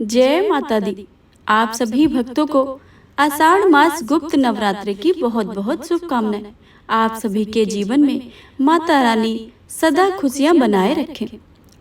जय माता दी। आप सभी भक्तों को आषाढ़ मास गुप्त नवरात्रि की बहुत बहुत शुभकामनाएं। आप सभी के जीवन में माता रानी सदा खुशियां बनाए रखें।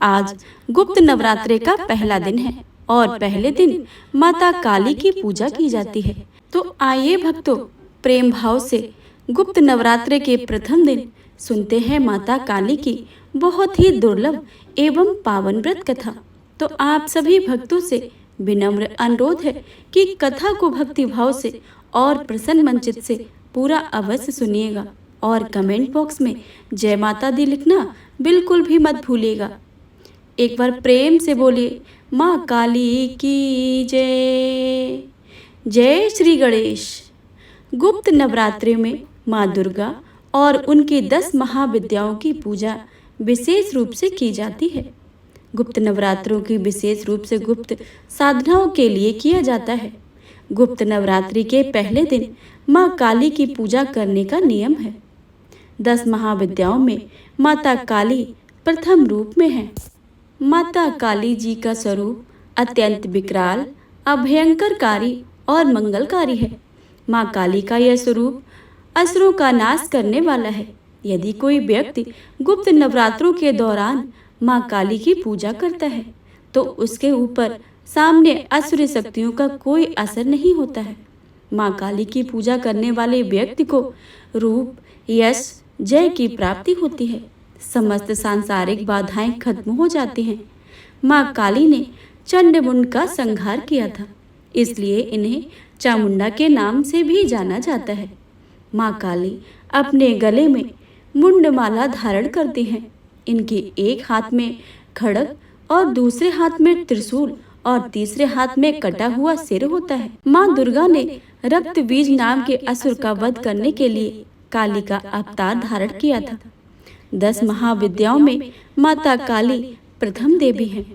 आज गुप्त नवरात्रि का पहला दिन है और पहले दिन माता काली की पूजा की जाती है। तो आइए भक्तों, प्रेम भाव से गुप्त नवरात्रि के प्रथम दिन सुनते हैं माता काली की बहुत ही दुर्लभ एवं पावन व्रत कथा। तो आप सभी भक्तों से विनम्र अनुरोध है कि कथा को भक्ति भाव से और प्रसन्न मनचित से पूरा अवश्य सुनिएगा और कमेंट बॉक्स में जय माता दी लिखना बिल्कुल भी मत भूलिएगा। एक बार प्रेम से बोलिए, माँ काली की जय। जय श्री गणेश। गुप्त नवरात्रि में माँ दुर्गा और उनकी 10 महाविद्याओं की पूजा विशेष रूप से की जाती है। गुप्त नवरात्रों की विशेष रूप से गुप्त साधनाओं के लिए किया जाता है। गुप्त नवरात्रि के पहले दिन माँ काली की पूजा करने का नियम है। 10 महाविद्याओं में माता काली प्रथम रूप में है। माता काली जी का स्वरूप अत्यंत विकराल, अभयंकरकारी और मंगलकारी है। माँ काली का यह स्वरूप असुरों का नाश करने वाला है। यदि कोई व्यक्ति गुप्त नवरात्रों के दौरान माँ काली की पूजा करता है तो उसके ऊपर सामने असुरी शक्तियों का कोई असर नहीं होता है। माँ काली की पूजा करने वाले व्यक्ति को रूप, यश, जय की प्राप्ति होती है। समस्त सांसारिक बाधाएं खत्म हो जाती हैं। माँ काली ने चंडमुंड का संहार किया था, इसलिए इन्हें चामुंडा के नाम से भी जाना जाता है। माँ काली अपने गले में मुंडमाला धारण करती हैं। इनके एक हाथ में खड्ग और दूसरे हाथ में त्रिशूल और तीसरे हाथ में कटा हुआ सिर होता है। माँ दुर्गा ने रक्त बीज नाम के असुर का वध करने के लिए काली का अवतार धारण किया था। 10 महाविद्याओं में माता काली प्रथम देवी है।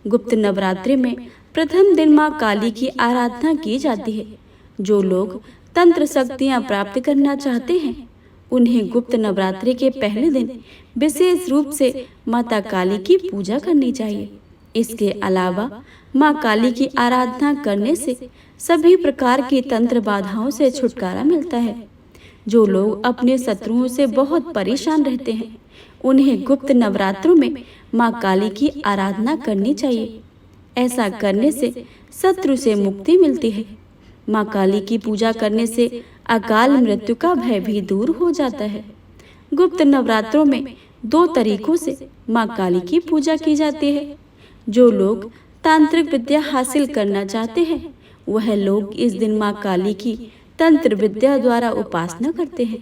गुप्त नवरात्रि में प्रथम दिन माँ काली की आराधना की जाती है। जो लोग तंत्र शक्तियाँ प्राप्त करना चाहते हैं उन्हें गुप्त नवरात्रि के पहले दिन विशेष रूप से माता काली की पूजा करनी चाहिए। इसके अलावा माँ काली की आराधना करने से सभी प्रकार की तंत्र बाधाओं से छुटकारा मिलता है। जो लोग अपने शत्रुओं से बहुत परेशान रहते हैं उन्हें गुप्त नवरात्रों में माँ काली की आराधना करनी चाहिए। ऐसा करने से शत्रु से मुक्ति मिलती है। माँ काली की पूजा करने से अकाल मृत्यु का भय भी दूर हो जाता है। गुप्त नवरात्रों में 2 तरीकों से माँ काली की पूजा की जाती है। जो लोग तांत्रिक विद्या हासिल करना चाहते हैं वह लोग इस दिन माँ काली की तंत्र विद्या द्वारा उपासना करते हैं।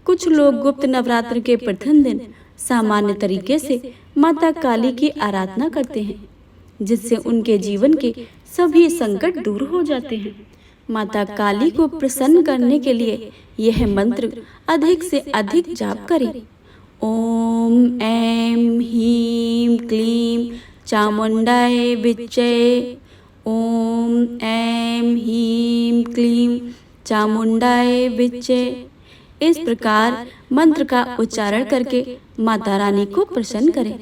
कुछ लोग गुप्त नवरात्र के प्रथम दिन सामान्य तरीके से माता काली की आराधना करते हैं, जिससे उनके जीवन के सभी संकट दूर हो जाते हैं। माता काली को प्रसन्न करने के लिए यह मंत्र अधिक से अधिक जाप करें। ओम ऐं ह्रीं क्लीं चामुंडाय विच्चे। ओम ऐं ह्रीं क्लीं चामुंडाय विच्चे। इस प्रकार मंत्र का उच्चारण करके माता रानी को प्रसन्न करें।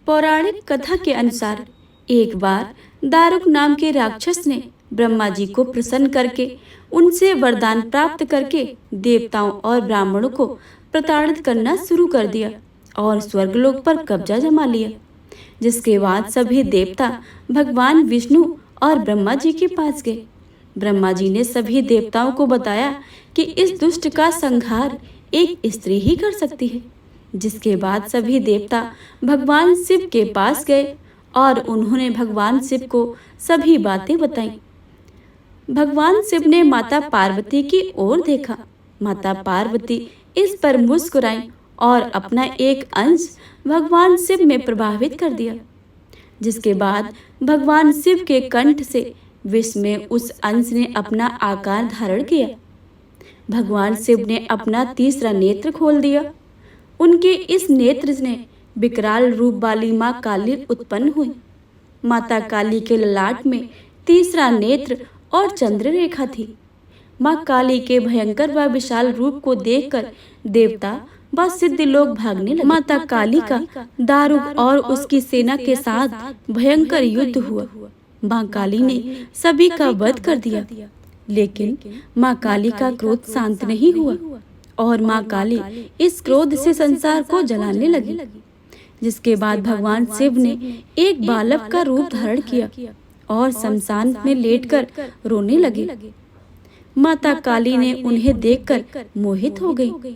पौराणिक कथा के अनुसार एक बार दारुक नाम के राक्षस ने ब्रह्मा जी को प्रसन्न करके उनसे वरदान प्राप्त करके देवताओं और ब्राह्मणों को प्रताड़ित करना शुरू कर दिया और स्वर्गलोक पर कब्जा जमा लिया। जिसके बाद सभी देवता भगवान विष्णु और ब्रह्मा जी के पास गए। ब्रह्मा जी ने सभी देवताओं को बताया कि इस दुष्ट का संहार एक स्त्री ही कर सकती है। जिसके बाद सभी देवता भगवान शिव के पास गए और उन्होंने भगवान शिव को सभी बातें बताईं। भगवान शिव ने माता पार्वती की ओर देखा। माता पार्वती इस पर मुस्कुराई और अपना एक अंश भगवान शिव में प्रभावित कर दिया। जिसके बाद भगवान शिव के कंठ से विष में उस अंश ने अपना आकार धारण किया। भगवान शिव ने अपना तीसरा नेत्र खोल दिया। उनके इस नेत्र ने विकराल रूप वाली माँ काली उत्पन्न हुई। माता काली के ललाट में तीसरा नेत्र और चंद्र रेखा थी। माँ काली के भयंकर व विशाल रूप को देखकर देवता वह सिद्ध लोग भागने लगे। माता काली का दारुक और उसकी सेना के साथ भयंकर युद्ध हुआ। माँ काली ने सभी का वध कर दिया, लेकिन माँ काली का क्रोध शांत नहीं हुआ और माँ काली इस क्रोध से संसार को जलाने लगी। जिसके बाद भगवान शिव ने एक बालक का रूप धारण किया और शमशान में लेटकर रोने लगे। माता काली ने उन्हें देखकर मोहित हो गई।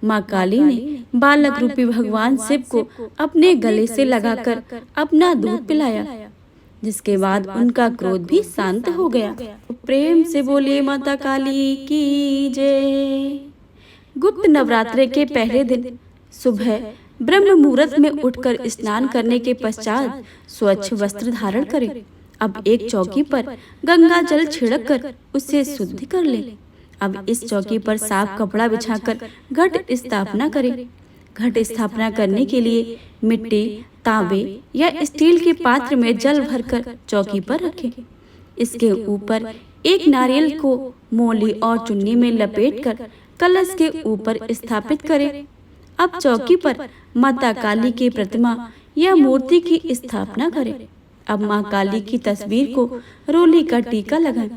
माँ काली ने बालक रूपी भगवान शिव को अपने गले से लगाकर अपना दूध पिलाया, जिसके बाद उनका क्रोध भी शांत हो गया। प्रेम से बोलिए माता काली की जय। गुप्त नवरात्रे के पहले दिन सुबह ब्रह्म मुहूर्त में उठकर स्नान करने के पश्चात स्वच्छ वस्त्र धारण करें। अब एक चौकी पर गंगा जल छिड़क कर उसे शुद्ध कर ले। अब इस चौकी पर साफ कपड़ा बिछाकर घट स्थापना करें। घट स्थापना करने के लिए मिट्टी, तांबे या स्टील के पात्र में जल भरकर चौकी पर रखें। इसके ऊपर एक नारियल को मोली और चुन्नी में लपेटकर कलश के ऊपर स्थापित करें। अब चौकी पर माता काली की प्रतिमा या मूर्ति की स्थापना करें। अब माँ काली की तस्वीर को रोली का टीका लगाएं।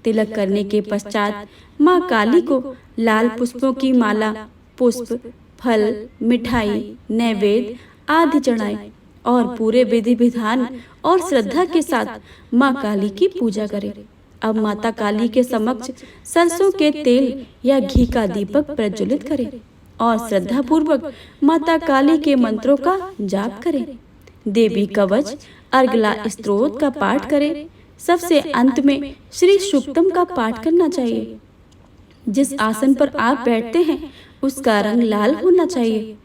तिलक करने के पश्चात माँ काली को लाल पुष्पों की माला, पुष्प, फल, मिठाई, नैवेद्य आदि चढ़ाएं और पूरे विधि विधान और श्रद्धा के साथ माँ काली की पूजा करें। अब माता काली के समक्ष सरसों के तेल या घी का दीपक प्रज्वलित करें और श्रद्धा पूर्वक माता काली के मंत्रों का जाप करें। देवी कवच, अर्गला स्तोत्र का पाठ करें। सबसे अंत में श्री सूक्तम का पाठ करना चाहिए। जिस आसन पर आप बैठते हैं उसका रंग लाल होना चाहिए।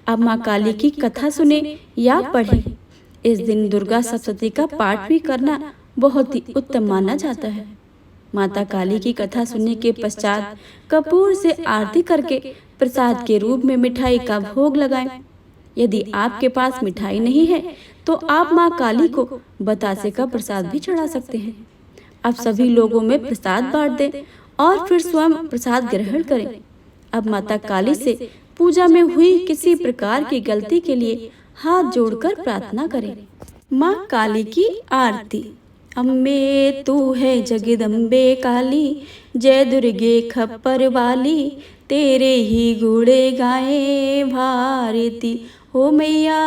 अब माँ काली की कथा सुने या पढ़ें। इस दिन दुर्गा सप्तशती का पाठ भी करना बहुत ही उत्तम माना जाता है। माता काली की कथा सुनने के पश्चात कपूर से आरती करके प्रसाद के रूप में मिठाई का भोग लगाएं। यदि आपके पास मिठाई नहीं है तो आप माँ काली को बतासे का प्रसाद भी चढ़ा सकते हैं। अब सभी लोगों में प्रसाद बांट दें और फिर स्वयं प्रसाद ग्रहण करें। अब माता काली से पूजा में हुई किसी प्रकार की गलती के लिए हाथ जोड़कर प्रार्थना करें। माँ काली की आरती। अम्बे तू है जगदम्बे काली, जय दुर्गे खप्पर वाली, तेरे ही गुणे गाए भारती। हो मैया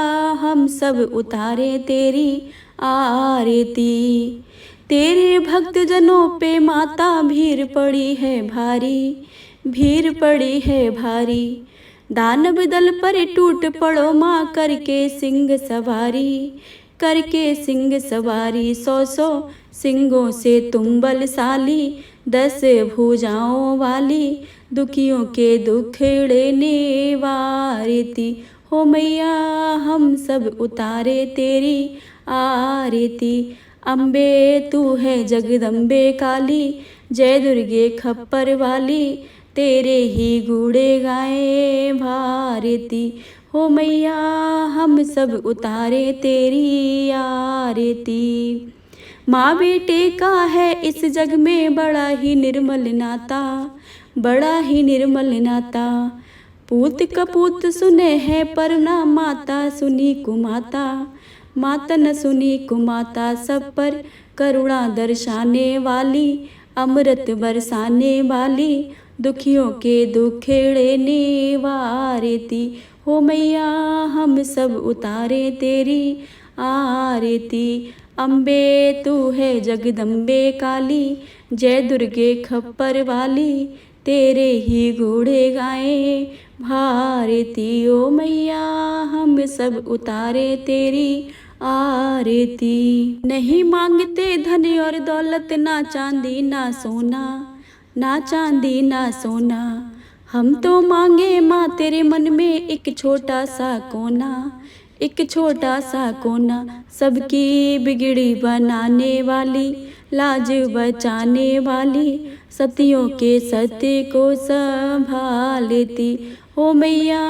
हम सब उतारे तेरी आरती। तेरे भक्त जनों पे माता भीड़ पड़ी है भारी, भीड़ पड़ी है भारी। दानव दल पर टूट पड़ो माँ करके सिंह सवारी, करके सिंह सवारी। 100 सिंगों से तुम बलशाली, 10 भुजाओं वाली, दुखियों के दुखड़े निवारती। हो मैया हम सब उतारे तेरी आरती। अम्बे तू है जगदम्बे काली, जय दुर्गे खप्पर वाली, तेरे ही गुणे गाए भारती। हो मैया हम सब उतारे तेरी आरती। माँ बेटे का है इस जग में बड़ा ही निर्मल नाता, बड़ा ही निर्मल नाता। पूत कपूत सुने है पर ना माता सुनी कुमाता, माता न सुनी कुमाता। सब पर करुणा दर्शाने वाली, अमृत बरसाने वाली, दुखियों के दुखेड़े निवारती। हो मैया हम सब उतारे तेरी आरती। अम्बे तू है जगदम्बे काली, जय दुर्गे खप्पर वाली, तेरे ही गुणे गाए भारती। ओ मैया हम सब उतारे तेरी आरती। नहीं मांगते धन और दौलत, ना चांदी ना सोना, ना चांदी ना सोना। हम तो मांगे माँ तेरे मन में एक छोटा सा कोना, एक छोटा सा कोना। सबकी बिगड़ी बनाने वाली, लाज बचाने वाली, सतियों के सत्य को संभालती। हो मैया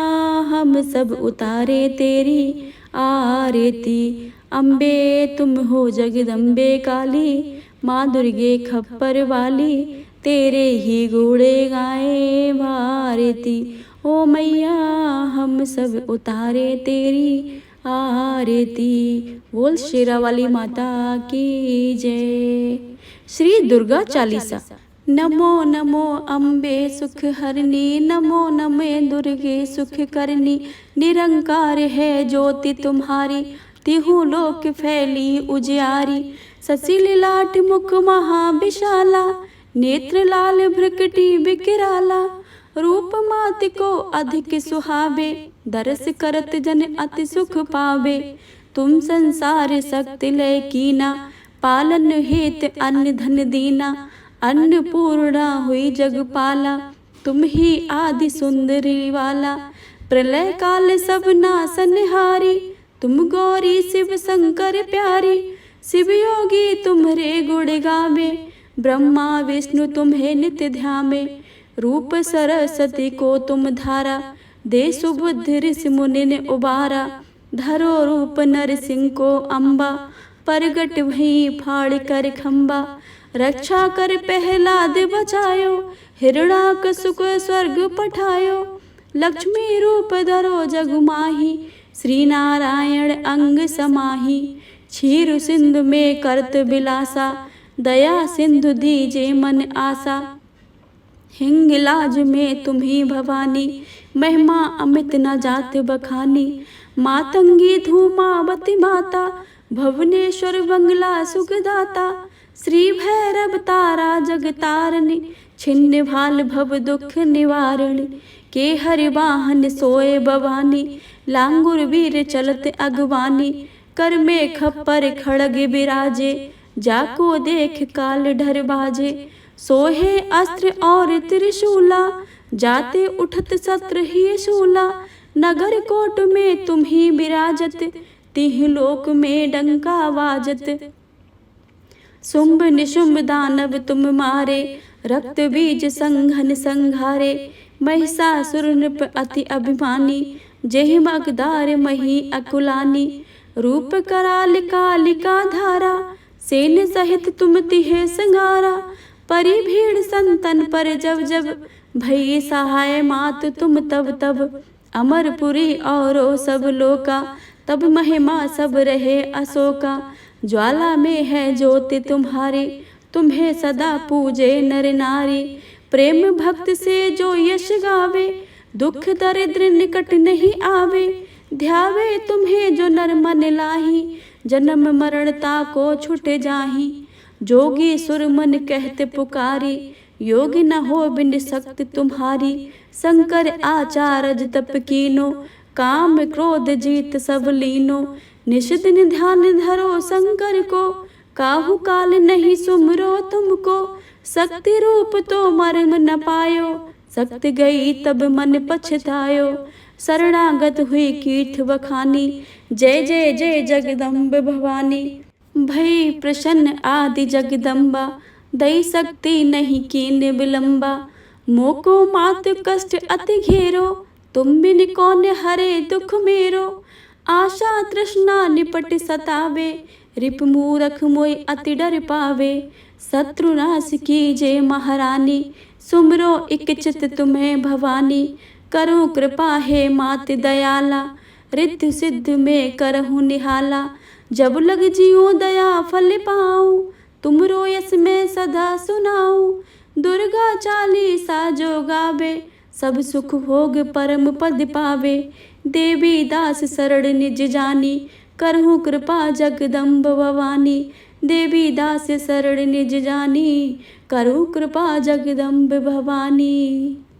हम सब उतारे तेरी आरती। अम्बे तुम हो जगदम्बे काली, माँ दुर्गे खप्पर वाली, तेरे ही गुणे गाए भारती। ओ मैया हम सब उतारे तेरी आरती। बोल शेरा वाली माता की जय। श्री दुर्गा चालीसा। नमो नमो अम्बे सुख हरनी, नमो नमे दुर्गे सुख करनी। निरंकार है ज्योति तुम्हारी, तिहु लोक फैली उजियारी। ससिल लाट मुख महाविशाला, नेत्र लाल भ्रकटी बिकराला। रूप मात को अधिक सुहावे, दरस करत जन अति सुख पावे। तुम संसार शक्ति लय कीना, पालन हेत अन्न धन दीना। अन्नपूर्णा हुई जगपाला, तुम ही आदि सुंदरी वाला। प्रलय काल सब नासनहारी, तुम गौरी शिव शंकर प्यारी। शिव योगी तुम्हारे गुण गावे, ब्रह्मा विष्णु तुम्हें नित्य ध्यावे। रूप सरस्वती को तुम धारा, दे सुबुद्धि ऋषि मुनि ने उबारा। धरो रूप नरसिंह को अम्बा, प्रगट वहीं फाड़ कर खम्बा। रक्षा कर प्रहलाद बचायो, हिरण्याकशुक स्वर्ग पठायो। लक्ष्मी रूप धरो जग माही, श्री नारायण अंग समाही। क्षीर सिंधु में करत बिलासा, दया सिंधु दीजे मन आसा। हिंगलाज में तुम्ही भवानी, महिमा अमित न जात बखानी। मातंगी धूमावती माता, भुवनेश्वर बंगला सुखदाता। श्री भैरव तारा जगतारणी, छिन्न भाल भव दुख निवारणी। के हरि वाहन सोए भवानी, लांगुर वीर चलत अगवानी। कर में खप्पर खड़ग बिराजे, जाको देख काल डर बाजे। सोहे अस्त्र और त्रिशूला, जाते उठत सत्र ही शूला। नगर कोट में तुम ही विराजत, तिह लोक में डंका वाजत। शुंभ निशुंभ दानव तुम मारे, रक्त बीज संघन संघारे। महिषासुर नृप अति अभिमानी, जेहि मगधार मही अकुलानी। रूप कराल कालिका धारा, सेन सहित तुम तिहे संगारा। परी भीड़ संतन पर जब जब, भई सहाय मात तुम तब तब। अमरपुरी और सब लोका, तब महिमा सब रहे अशोका। ज्वाला में है ज्योति तुम्हारी, तुम्हें सदा पूजे नर नारी। प्रेम भक्त से जो यश गावे, दुख दरिद्र निकट नहीं आवे। ध्यावे तुम्हें जो नर मन लाही, जन्म मरणता को छुट जाही। जोगी सुर मन कहते पुकारी, योगी न हो बिन शक्ति तुम्हारी। शंकर आचार्य तप कीनो, काम क्रोध जीत सब लीनो। निश दिन ध्यान धरो शंकर को, काहू काल नहीं सुमरो तुमको। शक्ति रूप तो मर्म न पायो, शक्ति गई तब मन पछतायो। शरणागत हुई कीर्त बखानी, जय जय जय जगदम्ब भवानी। भई प्रसन्न आदि जगदम्बा, दई शक्ति नहीं कीन विलंबा। मोको मात कष्ट अति घेरो, तुम बिन कौन हरे दुख मेरो। आशा तृष्णा निपट सतावे, रिप मूरख मोय अति डर पावे। शत्रुनाश कीजे महारानी, सुमरो इक चित तुम्हें भवानी। करो कृपा हे मात दयाला, रिद्धि सिद्ध में करहु निहाला। जब लग जियो दया फल पाऊं, तुमरो यस में सदा सुनाऊं। दुर्गा चालीसा जो गावे, सब सुख भोग परम पद पावे। देवी दास शरण निज जानी, करहु कृपा जगदम्ब भवानी। देवी दास शरण निज जानी, करहु कृपा जगदम्ब भवानी।